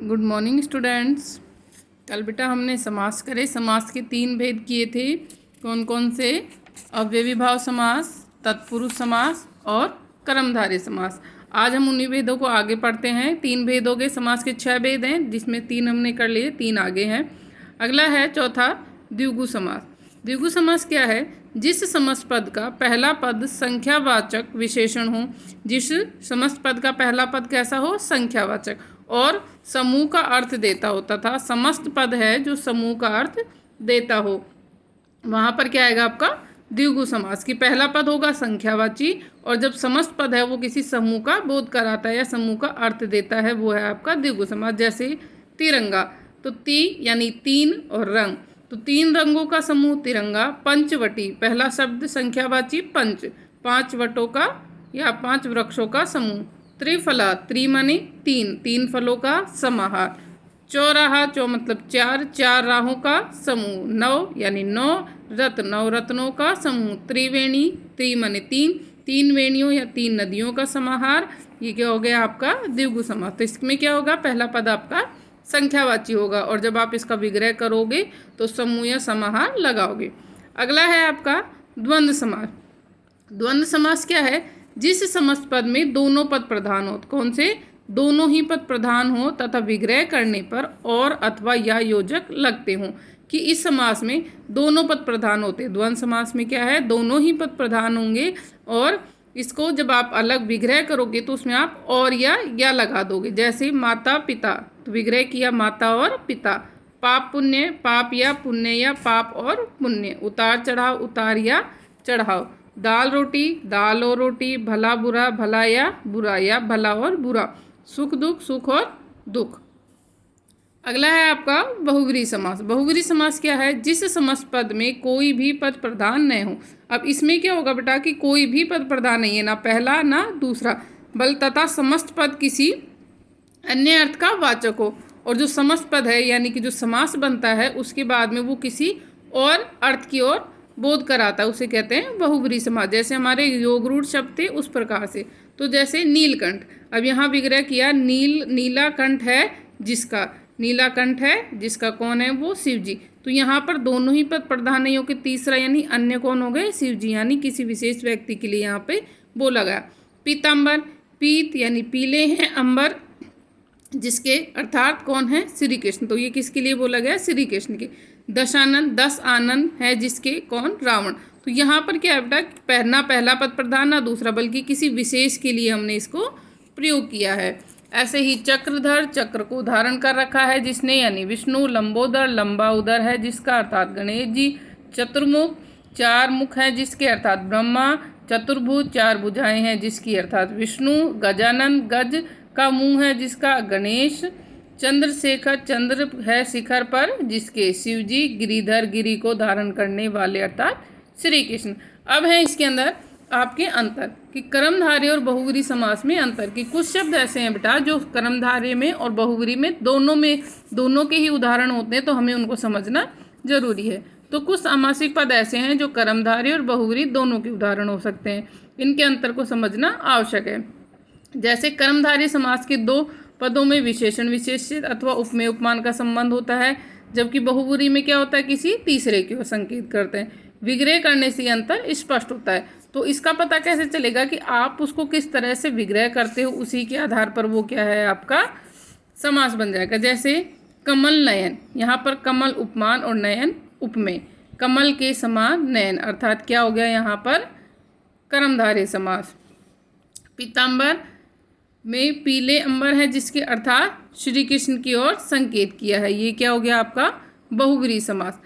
Good morning students. कल बेटा हमने समास करे, समास के 3 भेद किए थे। कौन कौन से? अव्ययीभाव समास, तत्पुरुष समास और कर्मधारय समास। आज हम उन्हीं भेदों को आगे पढ़ते हैं। 3 भेद हो गए, समास के 6 भेद हैं जिसमें 3 हमने कर लिए, 3 आगे हैं। अगला है चौथा द्विगु समास। द्विगु समास क्या है? जिस समस्त पद का पहला पद संख्यावाचक विशेषण हो, जिस समस्त पद का पहला पद कैसा हो? संख्यावाचक, और समूह का अर्थ देता हो, तथा समस्त पद है जो समूह का अर्थ देता हो, वहाँ पर क्या आएगा आपका? द्विगु समास। की पहला पद होगा संख्यावाची, और जब समस्त पद है वो किसी समूह का बोध कराता है या समूह का अर्थ देता है, वो है आपका द्विगु समास। जैसे तिरंगा, तो ती यानी 3 और रंग, तो 3 रंगों का समूह तिरंगा। पंचवटी, पहला शब्द संख्यावाची पंच, 5 वटों का या 5 वृक्षों का समूह। त्रिफला, त्रि माने 3, 3 फलों का समाहार। चौराहा, चौ मतलब 4, 4 राहों का समूह। नव यानी 9 रत्न, 9 रत्नों का समूह। त्रिवेणी, त्रि माने 3, 3 वेणियों या 3 नदियों का समाहार। ये क्या हो गया आपका? द्विगु समास। तो इसमें क्या होगा? पहला पद आपका संख्यावाची होगा, और जब आप इसका विग्रह करोगे तो समूह या समाहार लगाओगे। अगला है आपका द्वंद्व समास। द्वंद्व समास क्या है? जिस समस्त पद में दोनों पद प्रधान हो। कौन से? दोनों ही पद प्रधान हो तथा विग्रह करने पर और अथवा या योजक लगते हों। कि इस समास में दोनों पद प्रधान होते हैं। द्वंद्व समास में क्या है? दोनों ही पद प्रधान होंगे, और इसको जब आप अलग विग्रह करोगे तो उसमें आप और या लगा दोगे। जैसे माता पिता, तो विग्रह किया माता और पिता। पाप पुण्य, पाप या पुण्य या पाप और पुण्य। उतार चढ़ाव, उतार या चढ़ाव। दाल रोटी, दाल और रोटी। भला बुरा, भला या बुरा या भला और बुरा। सुख दुख, सुख और दुख। अगला है आपका बहुव्रीहि समास। बहुव्रीहि समास क्या है? जिस समस्त पद में कोई भी पद प्रधान न हो। अब इसमें क्या होगा बेटा कि कोई भी पद प्रधान नहीं है, ना पहला ना दूसरा, बल तथा समस्त पद किसी अन्य अर्थ का वाचक हो। और जो समस्त पद है यानी कि जो समास बनता है उसके बाद में वो किसी और अर्थ की ओर बोध कराता है, उसे कहते हैं बहुव्रीहि समास। जैसे हमारे योगरूढ़ शब्द थे उस प्रकार से। तो जैसे नीलकंठ, अब यहाँ विग्रह किया नीला कंठ है जिसका, नीला कंठ है जिसका कौन है? वो शिव जी। तो यहाँ पर दोनों ही पद प्रधान नहीं होकर तीसरा यानी अन्य कौन हो गए? शिव जी, यानी किसी विशेष व्यक्ति के लिए यहाँ पे बोला गया। पीताम्बर, पीत यानी पीले हैं, अंबर जिसके अर्थात कौन है? श्री कृष्ण। तो ये किसके लिए बोला गया? श्री कृष्ण के। दशानन, 10 आनंद है जिसके कौन? रावण। तो यहाँ पर क्या है बेटा? ना पहला पद प्रधान ना दूसरा, बल्कि किसी विशेष के लिए हमने इसको प्रयोग किया है। ऐसे ही चक्रधर, चक्र को धारण कर रखा है जिसने, यानी विष्णु। लंबोदर, लंबा उदर है जिसका, अर्थात गणेश जी। चतुर्मुख, 4 मुख है जिसके, अर्थात ब्रह्मा। चतुर्भुज, 4 भुजाएं हैं जिसकी, अर्थात विष्णु। गजानन, गज का मुंह है जिसका, गणेश। चंद्रशेखर, चंद्र है शिखर पर जिसके, शिव जी। गिरिधर, गिरि को धारण करने वाले, अर्थात श्री कृष्ण। अब है इसके अंदर आपके अंतर कि कर्मधारय और बहुव्रीहि समास में अंतर। कि कुछ शब्द ऐसे हैं बेटा जो कर्मधारय में और बहुव्रीहि में दोनों के ही उदाहरण होते हैं, तो हमें उनको समझना जरूरी है। तो कुछ सामासिक पद ऐसे हैं जो कर्मधारय और बहुव्रीहि दोनों के उदाहरण हो सकते हैं, इनके अंतर को समझना आवश्यक है। जैसे कर्मधारय समास के 2 पदों में विशेषण विशेषित अथवा उपमेय उपमान का संबंध होता है, जबकि बहुव्रीहि में क्या होता है? किसी तीसरे की ओर संकेत करते हैं। विग्रह करने से अंतर स्पष्ट होता है। तो इसका पता कैसे चलेगा कि आप उसको किस तरह से विग्रह करते हो, उसी के आधार पर वो क्या है आपका समास बन जाएगा। जैसे कमल नयन, यहाँ पर कमल उपमान और नयन उपमेय। कमल के समान नयन, अर्थात क्या हो गया यहाँ पर? कर्मधारय समास। पीताम्बर में पीले अंबर है जिसके, अर्थात श्री कृष्ण की ओर संकेत किया है, ये क्या हो गया आपका? बहुव्रीहि समास।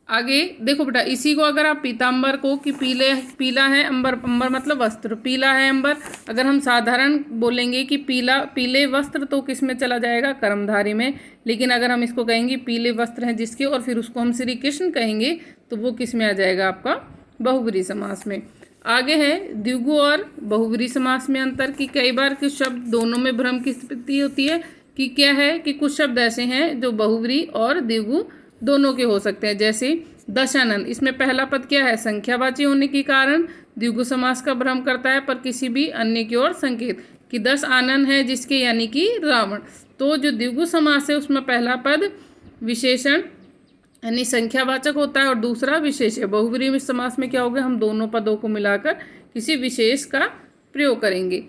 आगे देखो बेटा, इसी को अगर आप पीताम्बर को कि पीला है अंबर, अंबर मतलब वस्त्र, पीला है अंबर, अगर हम साधारण बोलेंगे कि पीले वस्त्र, तो किस में चला जाएगा? कर्मधारय में। लेकिन अगर हम इसको कहेंगे पीले वस्त्र हैं जिसके, और फिर उसको हम श्री कृष्ण कहेंगे, तो वो किस में आ जाएगा आपका? बहुव्रीहि समास में। आगे है द्विगु और बहुव्रीहि समास में अंतर। कि कई बार कुछ शब्द दोनों में भ्रम की स्थिति होती है कि क्या है कि कुछ शब्द ऐसे हैं जो बहुव्रीहि और द्विगु दोनों के हो सकते हैं। जैसे दशानन, इसमें पहला पद क्या है? संख्यावाची होने के कारण द्विगु समास का भ्रम करता है, पर किसी भी अन्य की ओर संकेत। कि 10 आनन है जिसके, यानी कि रावण। तो जो द्विगु समास है उसमें पहला पद विशेषण यानी संख्यावाचक होता है और दूसरा विशेष है। बहुब्रीहि समास में क्या होगा, हम दोनों पदों को मिलाकर किसी विशेष का प्रयोग करेंगे।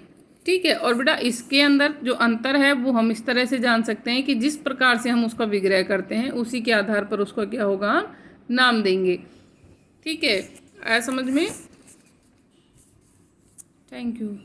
ठीक है। और बेटा इसके अंदर जो अंतर है वो हम इस तरह से जान सकते हैं कि जिस प्रकार से हम उसका विग्रह करते हैं उसी के आधार पर उसका क्या होगा, हम नाम देंगे। ठीक है, आया समझ में? Thank you.